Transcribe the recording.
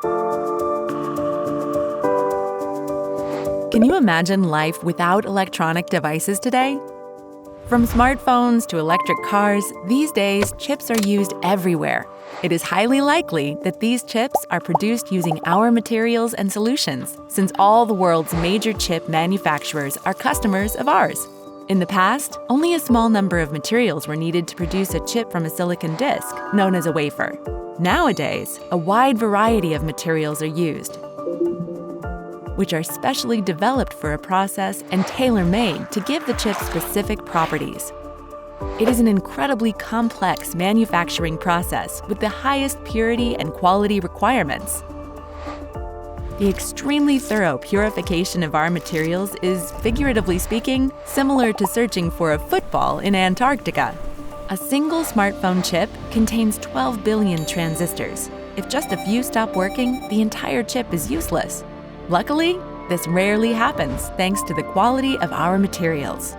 Can you imagine life without electronic devices today? From smartphones to electric cars, these days chips are used everywhere. It is highly likely that these chips are produced using our materials and solutions, since all the world's major chip manufacturers are customers of ours. In the past, only a small number of materials were needed to produce a chip from a silicon disk, known as a wafer. Nowadays, a wide variety of materials are used, which are specially developed for a process and tailor-made to give the chip specific properties. It is an incredibly complex manufacturing process with the highest purity and quality requirements. The extremely thorough purification of our materials is, figuratively speaking, similar to searching for a football in Antarctica. A single smartphone chip contains 12 billion transistors. If just a few stop working, the entire chip is useless. Luckily, this rarely happens thanks to the quality of our materials.